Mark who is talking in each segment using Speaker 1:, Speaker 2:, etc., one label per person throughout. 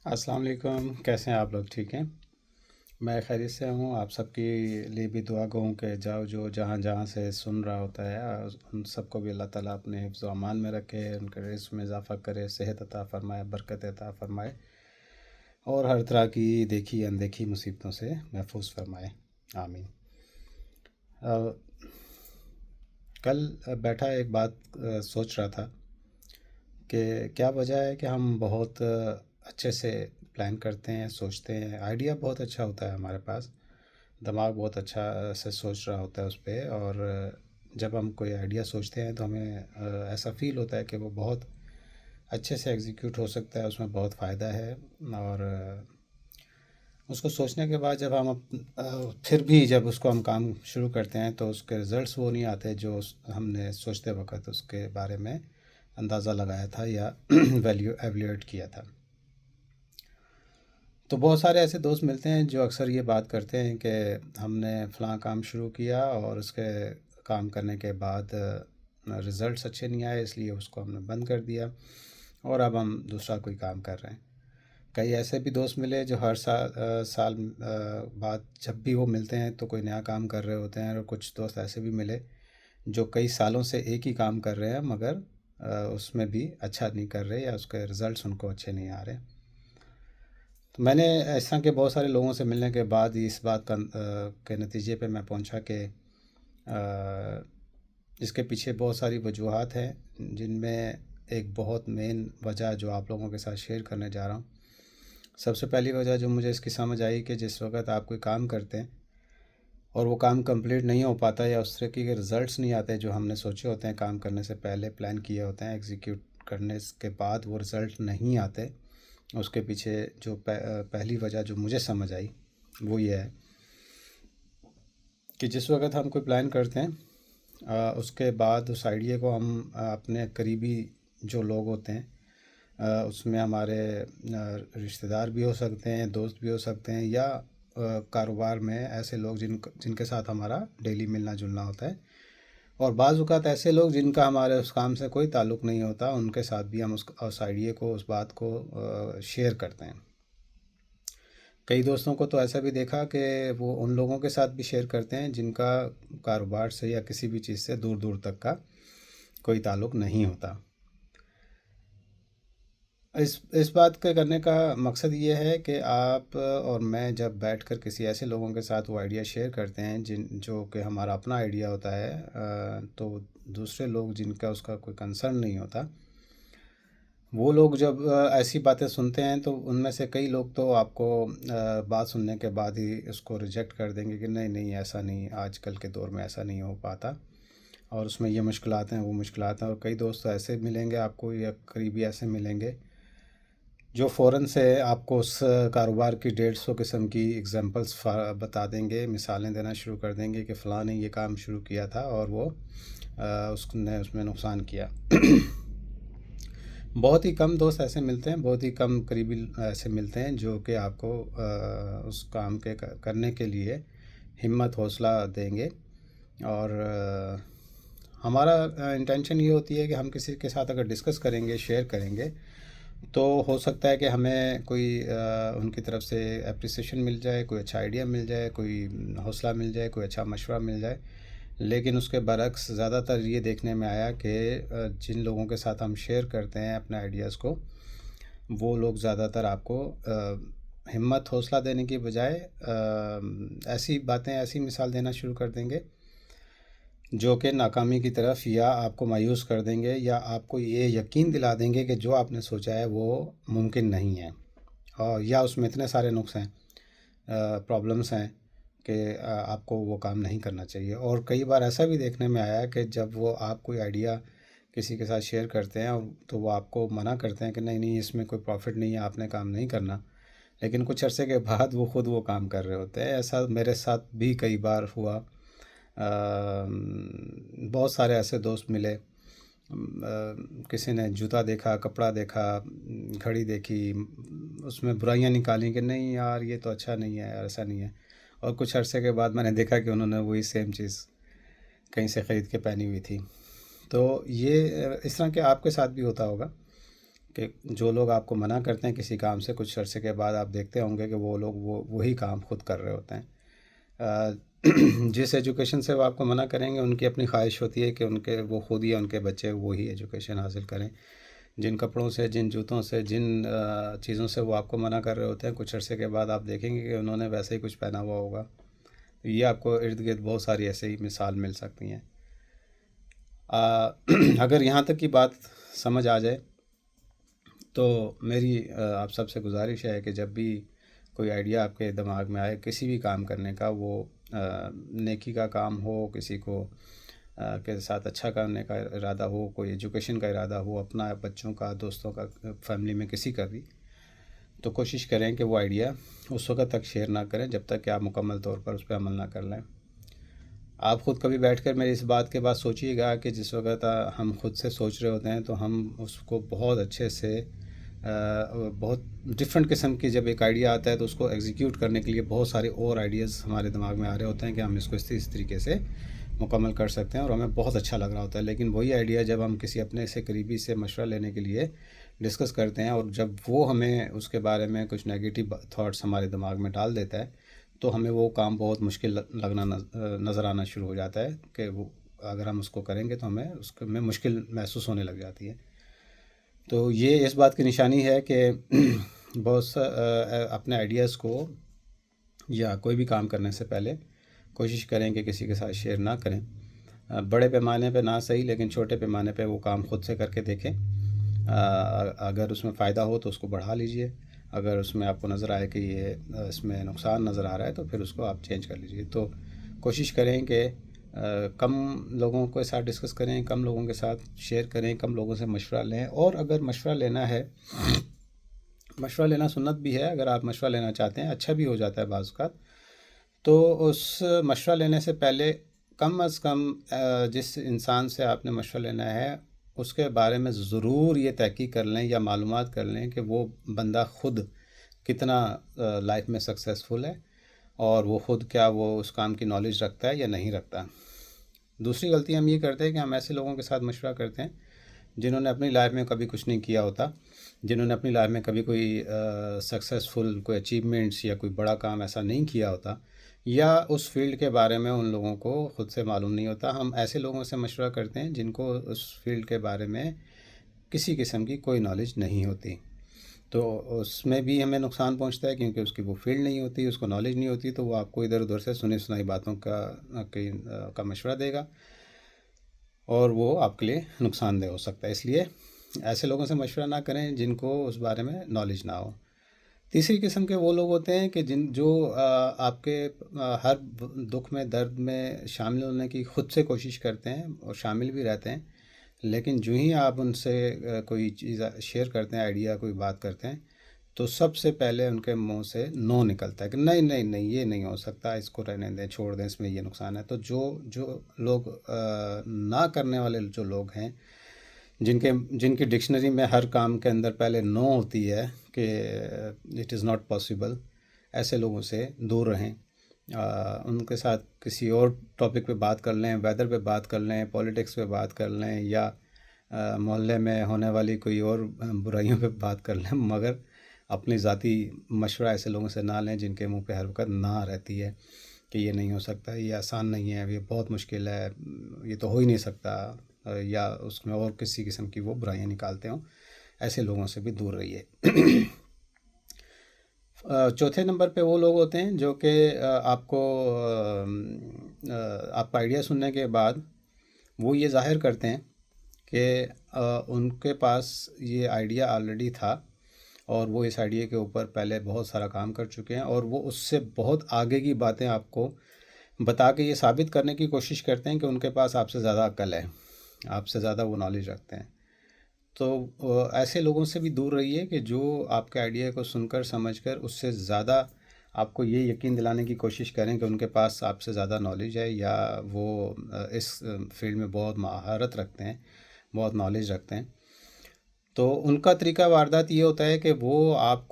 Speaker 1: السلام علیکم، کیسے ہیں آپ لوگ؟ ٹھیک ہیں؟ میں خیریت سے ہوں۔ آپ سب کے لیے بھی دعا گوں کہ جو جہاں جہاں سے سن رہا ہوتا ہے ان سب کو بھی اللہ تعالیٰ اپنے حفظ و امان میں رکھے، ان کے رزق میں اضافہ کرے، صحت عطا فرمائے، برکت عطا فرمائے، اور ہر طرح کی دیکھی اندیکھی مصیبتوں سے محفوظ فرمائے۔ آمین۔ آ، کل بیٹھا ایک بات سوچ رہا تھا کہ کیا وجہ ہے کہ ہم بہت اچھے سے پلان کرتے ہیں، سوچتے ہیں، آئیڈیا بہت اچھا ہوتا ہے ہمارے پاس، دماغ بہت اچھا سے سوچ رہا ہوتا ہے اس پہ، اور جب ہم کوئی آئیڈیا سوچتے ہیں تو ہمیں ایسا فیل ہوتا ہے کہ وہ بہت اچھے سے ایگزیکیوٹ ہو سکتا ہے، اس میں بہت فائدہ ہے، اور اس کو سوچنے کے بعد جب ہم پھر بھی جب اس کو ہم کام شروع کرتے ہیں تو اس کے رزلٹس وہ نہیں آتے جو ہم نے سوچتے وقت اس کے بارے میں اندازہ لگایا تھا یا ایویلیویٹ کیا تھا۔ تو بہت سارے ایسے دوست ملتے ہیں جو اکثر یہ بات کرتے ہیں کہ ہم نے فلاں کام شروع کیا اور اس کے کام کرنے کے بعد رزلٹس اچھے نہیں آئے، اس لیے اس کو ہم نے بند کر دیا اور اب ہم دوسرا کوئی کام کر رہے ہیں۔ کئی ایسے بھی دوست ملے جو ہر سال بعد جب بھی وہ ملتے ہیں تو کوئی نیا کام کر رہے ہوتے ہیں، اور کچھ دوست ایسے بھی ملے جو کئی سالوں سے ایک ہی کام کر رہے ہیں مگر اس میں بھی اچھا نہیں کر رہے، یا اس کے رزلٹس ان کو اچھے نہیں آ رہے۔ تو میں نے اس طرح کے بہت سارے لوگوں سے ملنے کے بعد اس بات کا کے نتیجے پہ میں پہنچا کہ آ، اس کے پیچھے بہت ساری وجوہات ہیں، جن میں ایک بہت مین وجہ جو آپ لوگوں کے ساتھ شیئر کرنے جا رہا ہوں۔ سب سے پہلی وجہ جو مجھے اس کی سمجھ آئی کہ جس وقت آپ کوئی کام کرتے ہیں اور وہ کام کمپلیٹ نہیں ہو پاتا یا اس طرح کے رزلٹس نہیں آتے جو ہم نے سوچے ہوتے ہیں کام کرنے سے پہلے، پلان کیے ہوتے ہیں، ایگزیکیوٹ کرنے کے بعد وہ رزلٹ نہیں آتے، اس کے پیچھے جو پہلی وجہ جو مجھے سمجھ آئی وہ یہ ہے کہ جس وقت ہم کوئی پلان کرتے ہیں اس کے بعد اس آئیڈیا کو ہم اپنے قریبی جو لوگ ہوتے ہیں اس میں ہمارے رشتہ دار بھی ہو سکتے ہیں، دوست بھی ہو سکتے ہیں، یا کاروبار میں ایسے لوگ جن کے ساتھ ہمارا ڈیلی ملنا جلنا ہوتا ہے، اور بعض اوقات ایسے لوگ جن کا ہمارے اس کام سے کوئی تعلق نہیں ہوتا، ان کے ساتھ بھی ہم اس آئیڈیا کو، اس بات کو شیئر کرتے ہیں۔ کئی دوستوں کو تو ایسا بھی دیکھا کہ وہ ان لوگوں کے ساتھ بھی شیئر کرتے ہیں جن کا کاروبار سے یا کسی بھی چیز سے دور دور تک کا کوئی تعلق نہیں ہوتا۔ اس بات کے کرنے کا مقصد یہ ہے کہ آپ اور میں جب بیٹھ کر کسی ایسے لوگوں کے ساتھ وہ آئیڈیا شیئر کرتے ہیں جو کہ ہمارا اپنا آئیڈیا ہوتا ہے، تو دوسرے لوگ جن کا اس کا کوئی کنسرن نہیں ہوتا، وہ لوگ جب ایسی باتیں سنتے ہیں تو ان میں سے کئی لوگ تو آپ کو بات سننے کے بعد ہی اس کو ریجیکٹ کر دیں گے کہ نہیں نہیں، ایسا نہیں، آج کل کے دور میں ایسا نہیں ہو پاتا، اور اس میں یہ مشکلات ہیں، وہ مشکلات ہیں۔ اور کئی دوست ایسے ملیں گے آپ کو، یا قریبی ایسے ملیں گے جو فوراً سے آپ کو اس کاروبار کی 150 قسم کی ایگزامپلس بتا دیں گے، مثالیں دینا شروع کر دیں گے کہ فلاں نے یہ کام شروع کیا تھا اور وہ اس میں نقصان کیا۔ بہت ہی کم دوست ایسے ملتے ہیں، بہت ہی کم قریبی ایسے ملتے ہیں جو کہ آپ کو اس کام کے کرنے کے لیے ہمت حوصلہ دیں گے، اور ہمارا انٹینشن یہ ہوتی ہے کہ ہم کسی کے ساتھ اگر ڈسکس کریں گے، شیئر کریں گے، تو ہو سکتا ہے کہ ہمیں کوئی ان کی طرف سے اپریسیشن مل جائے، کوئی اچھا آئیڈیا مل جائے، کوئی حوصلہ مل جائے، کوئی اچھا مشورہ مل جائے۔ لیکن اس کے برعکس زیادہ تر یہ دیکھنے میں آیا کہ جن لوگوں کے ساتھ ہم شیئر کرتے ہیں اپنے آئیڈیاز کو، وہ لوگ زیادہ تر آپ کو ہمت حوصلہ دینے کی بجائے ایسی باتیں، ایسی مثال دینا شروع کر دیں گے جو کہ ناکامی کی طرف، یا آپ کو مایوس کر دیں گے، یا آپ کو یہ یقین دلا دیں گے کہ جو آپ نے سوچا ہے وہ ممکن نہیں ہے، اور یا اس میں اتنے سارے نقص ہیں، پرابلمس ہیں کہ آپ کو وہ کام نہیں کرنا چاہیے۔ اور کئی بار ایسا بھی دیکھنے میں آیا کہ جب وہ آپ کوئی آئیڈیا کسی کے ساتھ شیئر کرتے ہیں تو وہ آپ کو منع کرتے ہیں کہ نہیں نہیں، اس میں کوئی پروفٹ نہیں ہے، آپ نے کام نہیں کرنا، لیکن کچھ عرصے کے بعد وہ خود وہ کام کر رہے ہوتے ہیں۔ ایسا میرے ساتھ بھی کئی بار ہوا۔ بہت سارے ایسے دوست ملے، کسی نے جوتا دیکھا، کپڑا دیکھا، گھڑی دیکھی، اس میں برائیاں نکالیں کہ نہیں یار یہ تو اچھا نہیں ہے، ایسا نہیں ہے، اور کچھ عرصے کے بعد میں نے دیکھا کہ انہوں نے وہی سیم چیز کہیں سے خرید کے پہنی ہوئی تھی۔ تو یہ اس طرح کے آپ کے ساتھ بھی ہوتا ہوگا کہ جو لوگ آپ کو منع کرتے ہیں کسی کام سے، کچھ عرصے کے بعد آپ دیکھتے ہوں گے کہ وہ لوگ وہی کام خود کر رہے ہوتے ہیں۔ جس ایجوکیشن سے وہ آپ کو منع کریں گے، ان کی اپنی خواہش ہوتی ہے کہ وہ خود یا ان کے بچے وہی ایجوکیشن حاصل کریں۔ جن کپڑوں سے، جن جوتوں سے، جن چیزوں سے وہ آپ کو منع کر رہے ہوتے ہیں، کچھ عرصے کے بعد آپ دیکھیں گے کہ انہوں نے ویسے ہی کچھ پہنا ہوا ہوگا۔ یہ آپ کو ارد گرد بہت ساری ایسے ہی مثال مل سکتی ہیں۔ اگر یہاں تک کی بات سمجھ آ جائے تو میری آپ سب سے گزارش ہے کہ جب بھی کوئی آئیڈیا آپ کے دماغ میں آئے کسی بھی کام کرنے کا، وہ نیکی کا کام ہو، کسی کو کے ساتھ اچھا کرنے کا ارادہ ہو، کوئی ایجوکیشن کا ارادہ ہو، اپنا، بچوں کا، دوستوں کا، فیملی میں کسی کا بھی، تو کوشش کریں کہ وہ آئیڈیا اس وقت تک شیئر نہ کریں جب تک کہ آپ مکمل طور پر اس پہ عمل نہ کر لیں۔ آپ خود کبھی بیٹھ کر میری اس بات کے بعد سوچیے گا کہ جس وقت ہم خود سے سوچ رہے ہوتے ہیں تو ہم اس کو بہت اچھے سے، بہت ڈفرینٹ قسم کی، جب ایک آئیڈیا آتا ہے تو اس کو ایگزیکیوٹ کرنے کے لیے بہت سارے اور آئیڈیاز ہمارے دماغ میں آ رہے ہوتے ہیں کہ ہم اس کو اس طریقے سے مکمل کر سکتے ہیں، اور ہمیں بہت اچھا لگ رہا ہوتا ہے۔ لیکن وہی آئیڈیا جب ہم کسی اپنے سے قریبی سے مشورہ لینے کے لیے ڈسکس کرتے ہیں، اور جب وہ ہمیں اس کے بارے میں کچھ نیگیٹو تھاٹس ہمارے دماغ میں ڈال دیتا ہے، تو ہمیں وہ کام بہت مشکل لگنا نظر آنا شروع ہو جاتا ہے کہ وہ اگر ہم اس کو کریں گے تو ہمیں اس میں مشکل محسوس ہونے لگ جاتی ہے۔ تو یہ اس بات کی نشانی ہے کہ بہت سا اپنے آئیڈیاز کو یا کوئی بھی کام کرنے سے پہلے کوشش کریں کہ کسی کے ساتھ شیئر نہ کریں۔ بڑے پیمانے پہ نہ صحیح، لیکن چھوٹے پیمانے پہ وہ کام خود سے کر کے دیکھیں۔ اگر اس میں فائدہ ہو تو اس کو بڑھا لیجئے، اگر اس میں آپ کو نظر آئے کہ یہ اس میں نقصان نظر آ رہا ہے تو پھر اس کو آپ چینج کر لیجئے۔ تو کوشش کریں کہ کم لوگوں کے ساتھ ڈسکس کریں، کم لوگوں کے ساتھ شیئر کریں، کم لوگوں سے مشورہ لیں، اور اگر مشورہ لینا ہے، مشورہ لینا سنت بھی ہے، اگر آپ مشورہ لینا چاہتے ہیں، اچھا بھی ہو جاتا ہے بعض اوقات، تو اس مشورہ لینے سے پہلے کم از کم جس انسان سے آپ نے مشورہ لینا ہے اس کے بارے میں ضرور یہ تحقیق کر لیں یا معلومات کر لیں کہ وہ بندہ خود کتنا لائف میں سکسیزفل ہے، اور وہ خود کیا وہ اس کام کی نالج رکھتا ہے یا نہیں رکھتا۔ دوسری غلطی ہم یہ کرتے ہیں کہ ہم ایسے لوگوں کے ساتھ مشورہ کرتے ہیں جنہوں نے اپنی لائف میں کبھی کچھ نہیں کیا ہوتا، جنہوں نے اپنی لائف میں کبھی کوئی سکسیزفل کوئی اچیومنٹس یا کوئی بڑا کام ایسا نہیں کیا ہوتا، یا اس فیلڈ کے بارے میں ان لوگوں کو خود سے معلوم نہیں ہوتا۔ ہم ایسے لوگوں سے مشورہ کرتے ہیں جن کو اس فیلڈ کے بارے میں کسی قسم کی کوئی نالج نہیں ہوتی، تو اس میں بھی ہمیں نقصان پہنچتا ہے کیونکہ اس کی وہ فیلڈ نہیں ہوتی، اس کو نالج نہیں ہوتی، تو وہ آپ کو ادھر ادھر سے سنی سنائی باتوں کا مشورہ دے گا، اور وہ آپ کے لیے نقصان دہ ہو سکتا ہے۔ اس لیے ایسے لوگوں سے مشورہ نہ کریں جن کو اس بارے میں نالج نہ ہو۔ تیسری قسم کے وہ لوگ ہوتے ہیں کہ جو آپ کے ہر دکھ میں، درد میں شامل ہونے کی خود سے کوشش کرتے ہیں اور شامل بھی رہتے ہیں، لیکن جو ہی آپ ان سے کوئی چیز شیئر کرتے ہیں، آئیڈیا کوئی بات کرتے ہیں، تو سب سے پہلے ان کے منہ سے نو نکلتا ہے کہ نہیں نہیں نہیں، یہ نہیں ہو سکتا، اس کو رہنے دیں، چھوڑ دیں، اس میں یہ نقصان ہے۔ تو جو لوگ نہ کرنے والے جو لوگ ہیں، جن کی ڈکشنری میں ہر کام کے اندر پہلے نو ہوتی ہے کہ اٹ از ناٹ پاسبل، ایسے لوگوں سے دور رہیں۔ ان کے ساتھ کسی اور ٹاپک پہ بات کر لیں، ویدر پہ بات کر لیں، پولیٹکس پہ بات کر لیں، یا محلے میں ہونے والی کوئی اور برائیوں پہ بات کر لیں، مگر اپنی ذاتی مشورہ ایسے لوگوں سے نہ لیں جن کے منہ پہ ہر وقت نہ رہتی ہے کہ یہ نہیں ہو سکتا، یہ آسان نہیں ہے، یہ بہت مشکل ہے، یہ تو ہو ہی نہیں سکتا، یا اس میں اور کسی قسم کی وہ برائیاں نکالتے ہوں۔ ایسے لوگوں سے بھی دور رہیے۔ چوتھے نمبر پہ وہ لوگ ہوتے ہیں جو کہ آپ کا آئیڈیا سننے کے بعد وہ یہ ظاہر کرتے ہیں کہ ان کے پاس یہ آئیڈیا آلریڈی تھا، اور وہ اس آئیڈیا کے اوپر پہلے بہت سارا کام کر چکے ہیں، اور وہ اس سے بہت آگے کی باتیں آپ کو بتا کے یہ ثابت کرنے کی کوشش کرتے ہیں کہ ان کے پاس آپ سے زیادہ عقل ہے، آپ سے زیادہ وہ نالج رکھتے ہیں۔ تو ایسے لوگوں سے بھی دور رہیے کہ جو آپ کے آئیڈیا کو سن کر، سمجھ کر، اس سے زیادہ آپ کو یہ یقین دلانے کی کوشش کریں کہ ان کے پاس آپ سے زیادہ نالج ہے، یا وہ اس فیلڈ میں بہت مہارت رکھتے ہیں، بہت نالج رکھتے ہیں۔ تو ان کا طریقہ واردات یہ ہوتا ہے کہ وہ آپ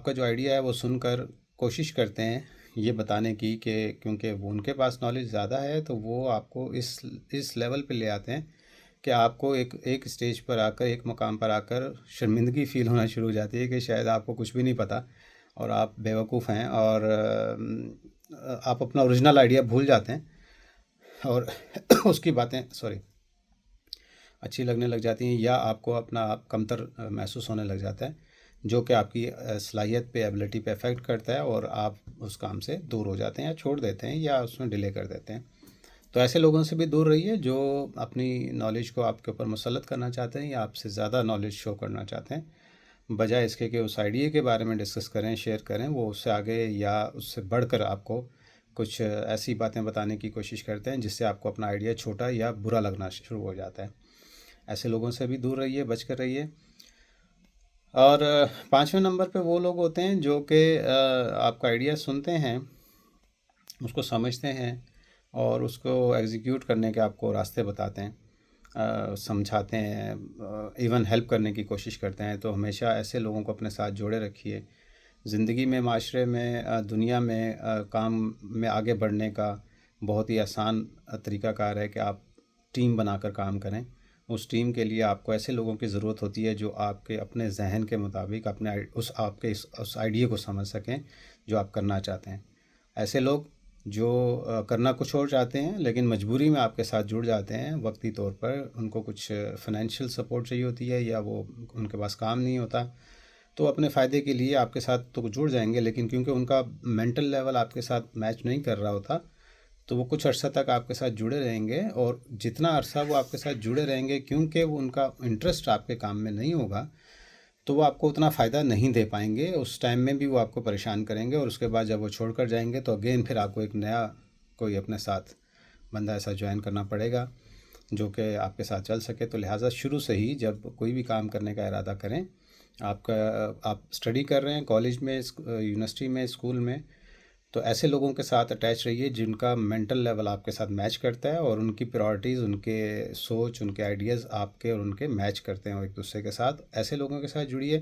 Speaker 1: کا جو آئیڈیا ہے وہ سن کر کوشش کرتے ہیں یہ بتانے کی کہ کیونکہ وہ ان کے پاس نالج زیادہ ہے، تو وہ آپ کو اس لیول پہ لے آتے ہیں کہ آپ کو ایک اسٹیج پر آ کر، ایک مقام پر آ کر شرمندگی فیل ہونا شروع ہو جاتی ہے کہ شاید آپ کو کچھ بھی نہیں پتہ اور آپ بیوقوف ہیں، اور آپ اپنا اوریجنل آئیڈیا بھول جاتے ہیں اور اس کی باتیں اچھی لگنے لگ جاتی ہیں، یا آپ کو اپنا آپ کمتر محسوس ہونے لگ جاتا ہے، جو کہ آپ کی صلاحیت پہ، ایبلٹی پہ افیکٹ کرتا ہے، اور آپ اس کام سے دور ہو جاتے ہیں یا چھوڑ دیتے ہیں یا اس میں ڈیلے کر دیتے ہیں۔ تو ایسے لوگوں سے بھی دور رہیے جو اپنی نالج کو آپ کے اوپر مسلط کرنا چاہتے ہیں یا آپ سے زیادہ نالج شو کرنا چاہتے ہیں، بجائے اس کے کہ اس آئیڈیا کے بارے میں ڈسکس کریں، شیئر کریں، وہ اس سے آگے یا اس سے بڑھ کر آپ کو کچھ ایسی باتیں بتانے کی کوشش کرتے ہیں جس سے آپ کو اپنا آئیڈیا چھوٹا یا برا لگنا شروع ہو جاتا ہے۔ ایسے لوگوں سے بھی دور رہیے، بچ کر رہیے۔ اور 5ویں نمبر پہ وہ لوگ ہوتے ہیں جو کہ آپ کا آئیڈیا سنتے ہیں، اس کو سمجھتے ہیں اور اس کو ایگزیکیوٹ کرنے کے آپ کو راستے بتاتے ہیں، سمجھاتے ہیں، ایون ہیلپ کرنے کی کوشش کرتے ہیں۔ تو ہمیشہ ایسے لوگوں کو اپنے ساتھ جوڑے رکھیے۔ زندگی میں، معاشرے میں، دنیا میں کام میں آگے بڑھنے کا بہت ہی آسان طریقہ کار ہے کہ آپ ٹیم بنا کر کام کریں۔ اس ٹیم کے لیے آپ کو ایسے لوگوں کی ضرورت ہوتی ہے جو آپ کے اپنے ذہن کے مطابق اپنے آپ کے اس آئیڈیا کو سمجھ سکیں جو آپ کرنا چاہتے ہیں۔ ایسے لوگ جو کرنا کچھ اور چاہتے ہیں لیکن مجبوری میں آپ کے ساتھ جڑ جاتے ہیں وقتی طور پر، ان کو کچھ فائنینشیل سپورٹ چاہیے ہوتی ہے یا وہ ان کے پاس کام نہیں ہوتا، تو اپنے فائدے کے لیے آپ کے ساتھ تو جڑ جائیں گے، لیکن کیونکہ ان کا مینٹل لیول آپ کے ساتھ میچ نہیں کر رہا ہوتا، تو وہ کچھ عرصہ تک آپ کے ساتھ جڑے رہیں گے، اور جتنا عرصہ وہ آپ کے ساتھ جڑے رہیں گے کیونکہ وہ ان کا انٹرسٹ آپ کے کام میں نہیں ہوگا، تو وہ آپ کو اتنا فائدہ نہیں دے پائیں گے۔ اس ٹائم میں بھی وہ آپ کو پریشان کریں گے، اور اس کے بعد جب وہ چھوڑ کر جائیں گے تو اگین پھر آپ کو ایک نیا کوئی اپنے ساتھ بندہ ایسا جوائن کرنا پڑے گا جو کہ آپ کے ساتھ چل سکے۔ تو لہٰذا شروع سے ہی جب کوئی بھی کام کرنے کا ارادہ کریں، آپ اسٹڈی کر رہے ہیں کالج میں، یونیورسٹی میں، اسکول میں، تو ایسے لوگوں کے ساتھ اٹیچ رہیے جن کا مینٹل لیول آپ کے ساتھ میچ کرتا ہے اور ان کی پرائورٹیز، ان کے سوچ، ان کے آئیڈیاز آپ کے اور ان کے میچ کرتے ہیں ایک دوسرے کے ساتھ۔ ایسے لوگوں کے ساتھ جڑیے۔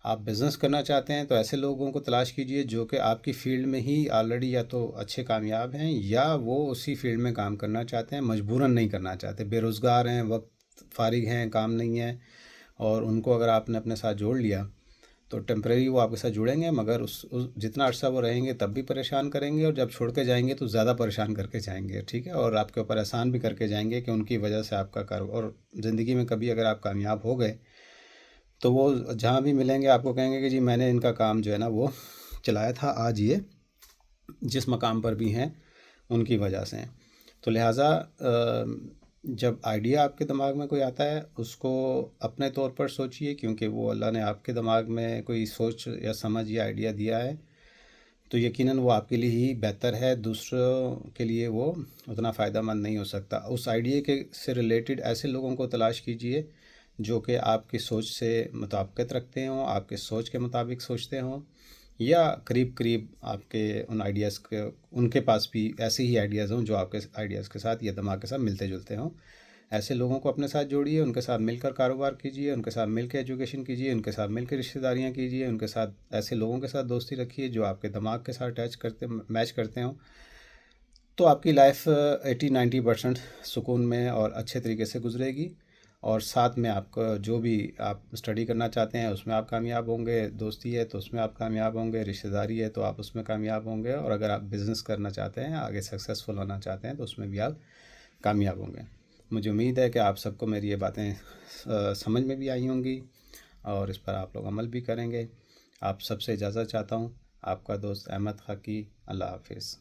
Speaker 1: آپ بزنس کرنا چاہتے ہیں تو ایسے لوگوں کو تلاش کیجئے جو کہ آپ کی فیلڈ میں ہی آلریڈی یا تو اچھے کامیاب ہیں یا وہ اسی فیلڈ میں کام کرنا چاہتے ہیں، مجبوراً نہیں کرنا چاہتے، بے روزگار ہیں، وقت فارغ ہیں، کام نہیں ہے، اور ان کو اگر آپ نے اپنے ساتھ جوڑ لیا تو ٹیمپریری وہ آپ کے ساتھ جڑیں گے، مگر جتنا عرصہ وہ رہیں گے تب بھی پریشان کریں گے، اور جب چھوڑ کے جائیں گے تو زیادہ پریشان کر کے جائیں گے، ٹھیک ہے، اور آپ کے اوپر احسان بھی کر کے جائیں گے کہ ان کی وجہ سے آپ کا کاروبار، اور زندگی میں کبھی اگر آپ کامیاب ہو گئے تو وہ جہاں بھی ملیں گے آپ کو کہیں گے کہ جی میں نے ان کا کام جو ہے نا وہ چلایا تھا، آج یہ جس مقام پر بھی ہیں ان کی وجہ سے ہیں۔ تو لہٰذا جب آئیڈیا آپ کے دماغ میں کوئی آتا ہے اس کو اپنے طور پر سوچئے، کیونکہ وہ اللہ نے آپ کے دماغ میں کوئی سوچ یا سمجھ یا آئیڈیا دیا ہے تو یقیناً وہ آپ کے لیے ہی بہتر ہے، دوسروں کے لیے وہ اتنا فائدہ مند نہیں ہو سکتا۔ اس آئیڈیا کے سے ریلیٹڈ ایسے لوگوں کو تلاش کیجئے جو کہ آپ کی سوچ سے مطابقت رکھتے ہوں، آپ کے سوچ کے مطابق سوچتے ہوں، یا قریب قریب آپ کے ان آئیڈیاز کے، ان کے پاس بھی ایسے ہی آئیڈیاز ہوں جو آپ کے آئیڈیاز کے ساتھ یا دماغ کے ساتھ ملتے جلتے ہوں۔ ایسے لوگوں کو اپنے ساتھ جوڑیے، ان کے ساتھ مل کر کاروبار کیجیے، ان کے ساتھ مل کے ایجوکیشن کیجیے، ان کے ساتھ مل کے رشتہ داریاں کیجیے، ان کے ساتھ ایسے لوگوں کے ساتھ دوستی رکھیے جو آپ کے دماغ کے ساتھ میچ کرتے ہوں، تو آپ کی لائف 80-90% سکون میں اور اچھے طریقے سے گزرے گی، اور ساتھ میں آپ کا جو بھی آپ اسٹڈی کرنا چاہتے ہیں اس میں آپ کامیاب ہوں گے، دوستی ہے تو اس میں آپ کامیاب ہوں گے، رشتہ داری ہے تو آپ اس میں کامیاب ہوں گے، اور اگر آپ بزنس کرنا چاہتے ہیں، آگے سکسیزفل ہونا چاہتے ہیں تو اس میں بھی آپ کامیاب ہوں گے۔ مجھے امید ہے کہ آپ سب کو میری یہ باتیں سمجھ میں بھی آئی ہوں گی اور اس پر آپ لوگ عمل بھی کریں گے۔ آپ سب سے اجازت چاہتا ہوں، آپ کا دوست احمد خاکی۔ اللہ حافظ۔